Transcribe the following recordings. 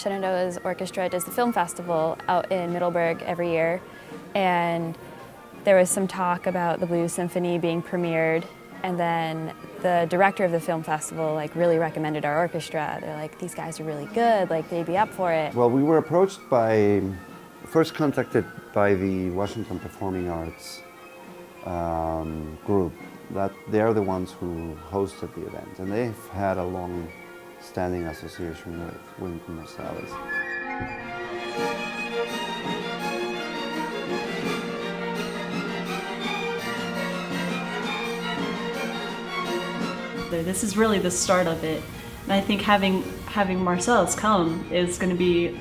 Shenandoah's orchestra does the film festival out in Middleburg every year, and there was some talk about the Blues Symphony being premiered, and then the director of the film festival really recommended our orchestra. They're like, these guys are really good, they'd be up for it. Well, we were approached first contacted by the Washington Performing Arts group. That they're the ones who hosted the event, and they've had a long-standing association with Wynton Marsalis. This is really the start of it, and I think having Marsalis come is going to be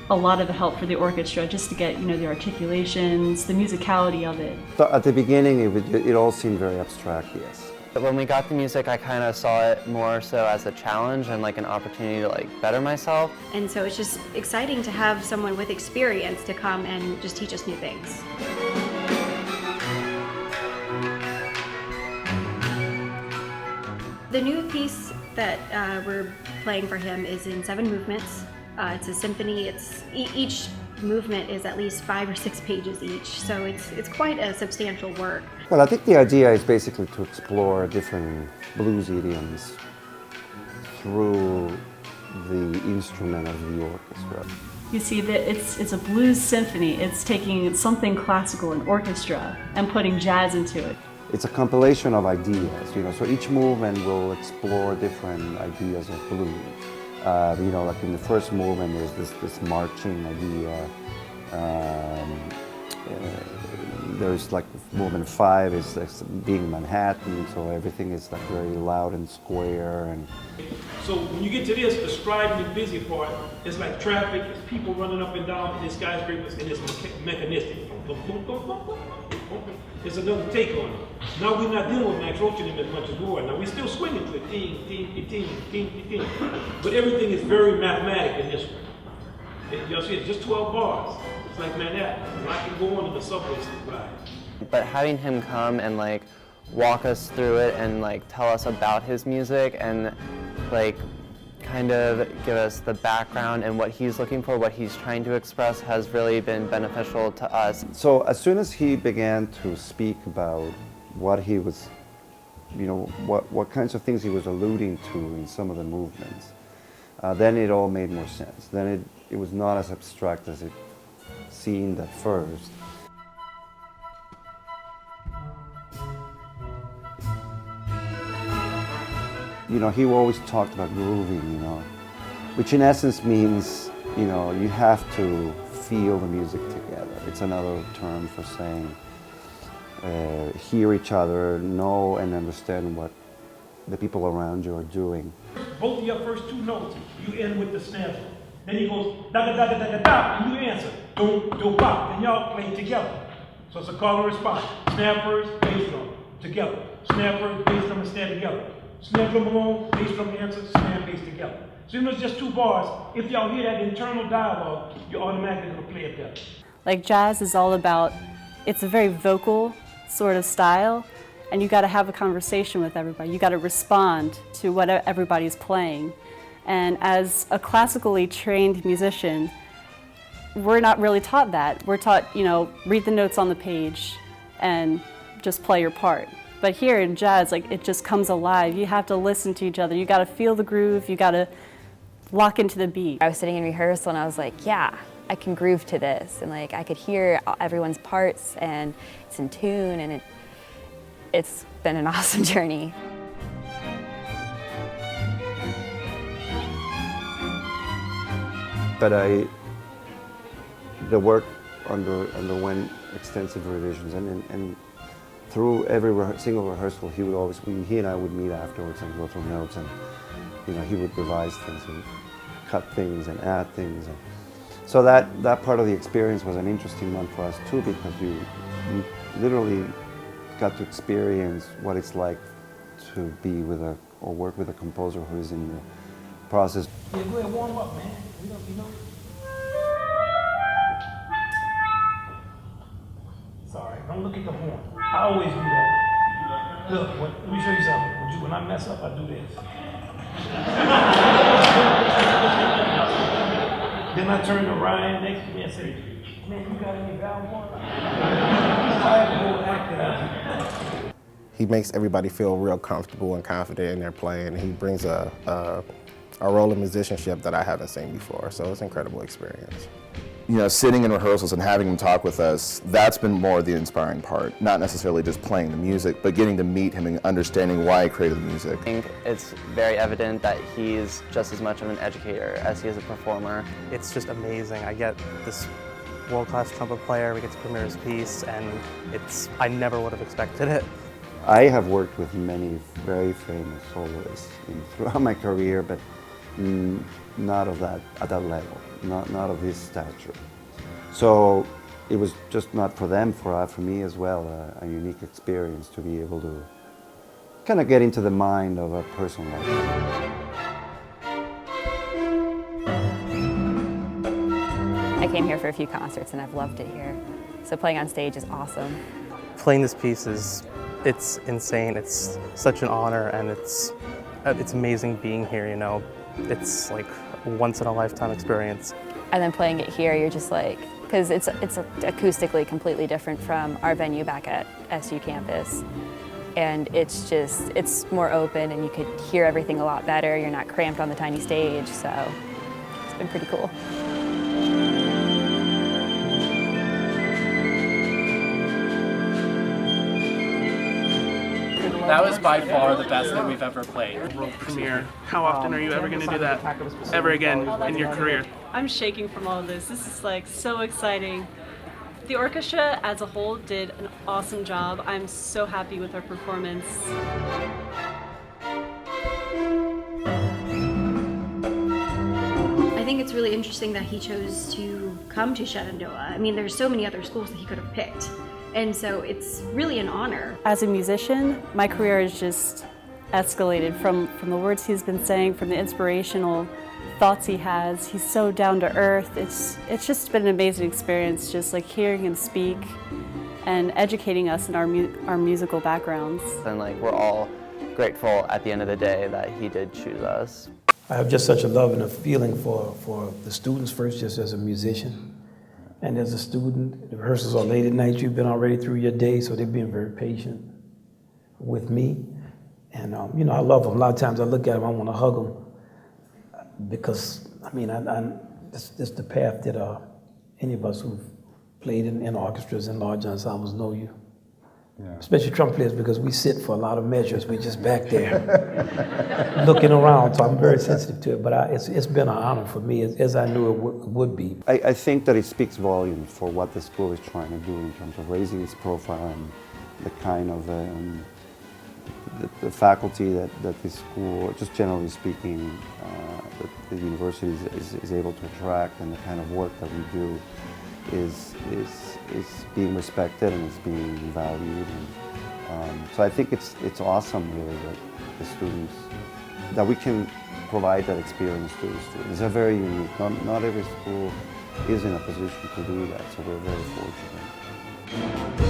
a lot of help for the orchestra, just to get the articulations, the musicality of it. So at the beginning, it all seemed very abstract, yes. When we got the music, I kind of saw it more so as a challenge and an opportunity to better myself. And so it's just exciting to have someone with experience to come and just teach us new things. The new piece that we're playing for him is in 7 movements. It's a symphony. Each movement is at least 5 or 6 pages each, so it's quite a substantial work. Well, I think the idea is basically to explore different blues idioms through the instrument of the orchestra. You see that it's a blues symphony. It's taking something classical, an orchestra, and putting jazz into it. It's a compilation of ideas, so each movement will explore different ideas of blues. Like in the first movement there's this marching idea. There's movement 5 is being Manhattan, so everything is very loud and square. And so when you get to this, the strident and busy part, it's like traffic, it's people running up and down in the skyscrapers, and it's mechanistic. It's another take on it. Now we're not dealing with Max Roach as much as we were. Now we're still swinging to it, ting, ting, ting, ting, ting. But everything is very mathematic in this one. Y'all see, it's just 12 bars. It's like Manhattan. I can go on in the subway ride. But having him come and walk us through it and tell us about his music and kind of give us the background and what he's looking for, what he's trying to express, has really been beneficial to us. So as soon as he began to speak about what he was, what kinds of things he was alluding to in some of the movements, then it all made more sense. Then it was not as abstract as it seemed at first. He always talked about grooving, which in essence means, you have to feel the music together. It's another term for saying hear each other, know and understand what the people around you are doing. Both of your first 2 notes, you end with the snare drum. Then he goes da da da da da da, and you answer do do pop, and y'all play together. So it's a call and response. Snare first, bass drum together. Snare first, bass drum and snare together. Snare drum alone, bass drum answer, snare and bass together. So even though it's just 2 bars, if y'all hear that internal dialogue, you're automatically going to play it better. Jazz is all about, it's a very vocal sort of style, and you got to have a conversation with everybody. You got to respond to what everybody's playing. And as a classically trained musician, we're not really taught that. We're taught, read the notes on the page and just play your part. But here in jazz, it just comes alive. You have to listen to each other. You got to feel the groove. You got to lock into the beat. I was sitting in rehearsal and I was like, yeah, I can groove to this. And I could hear everyone's parts and it's in tune, and it's been an awesome journey. But the work underwent extensive revisions, and through every single rehearsal, he and I would meet afterwards and go through notes, and he would revise things and cut things and add things. And so that part of the experience was an interesting one for us too, because you literally got to experience what it's like to be with or work with a composer who is in the process. Yeah, go ahead, warm up, man. Sorry, don't look at the horn. I always do that. Look, let me show you something. When I mess up, I do this. Then I turned to Ryan next to me and said, man, you got any valve water? He makes everybody feel real comfortable and confident in their playing. He brings a role of musicianship that I haven't seen before, so it's an incredible experience. You know, sitting in rehearsals and having him talk with us, that's been more the inspiring part. Not necessarily just playing the music, but getting to meet him and understanding why he created the music. I think it's very evident that he's just as much of an educator as he is a performer. It's just amazing. I get this world-class trumpet player, we get to premiere his piece, and I never would have expected it. I have worked with many very famous soloists throughout my career, but not of that, at that level, not of his stature. So it was just not for them, for me as well, a unique experience to be able to kind of get into the mind of a person like that. I came here for a few concerts and I've loved it here. So playing on stage is awesome. Playing this piece it's insane. It's such an honor, and it's amazing being here, you know. It's like a once-in-a-lifetime experience. And then playing it here, you're just like, because it's acoustically completely different from our venue back at SU campus. And it's more open and you could hear everything a lot better. You're not cramped on the tiny stage, so it's been pretty cool. That was by far the best that we've ever played. World premiere. How often are you ever going to do that ever again in your career? I'm shaking from all of this. This is like so exciting. The orchestra as a whole did an awesome job. I'm so happy with our performance. I think it's really interesting that he chose to come to Shenandoah. I mean, there's so many other schools that he could have picked. And so it's really an honor. As a musician, my career has just escalated from the words he's been saying, from the inspirational thoughts he has. He's so down to earth. It's just been an amazing experience, just like hearing him speak and educating us in our musical backgrounds. And like we're all grateful at the end of the day that he did choose us. I have just such a love and a feeling for the students first, just as a musician. And as a student, the rehearsals are late at night. You've been already through your day, so they're being very patient with me. And you know, I love them. A lot of times I look at them, I want to hug them, because I mean, that's the path that any of us who've played in orchestras and large ensembles know you. Yeah. Especially trumpet players, because we sit for a lot of measures. We're just back there looking around, so I'm very sensitive to it. But it's been an honor for me, as I knew it would be. I think that it speaks volumes for what the school is trying to do in terms of raising its profile and the kind of the faculty that this school, just generally speaking, that the university is able to attract, and the kind of work that we do is being respected and it's being valued. And, so I think it's awesome, really, that the students, that we can provide that experience to the students. They're very unique. Not every school is in a position to do that, so we're very fortunate.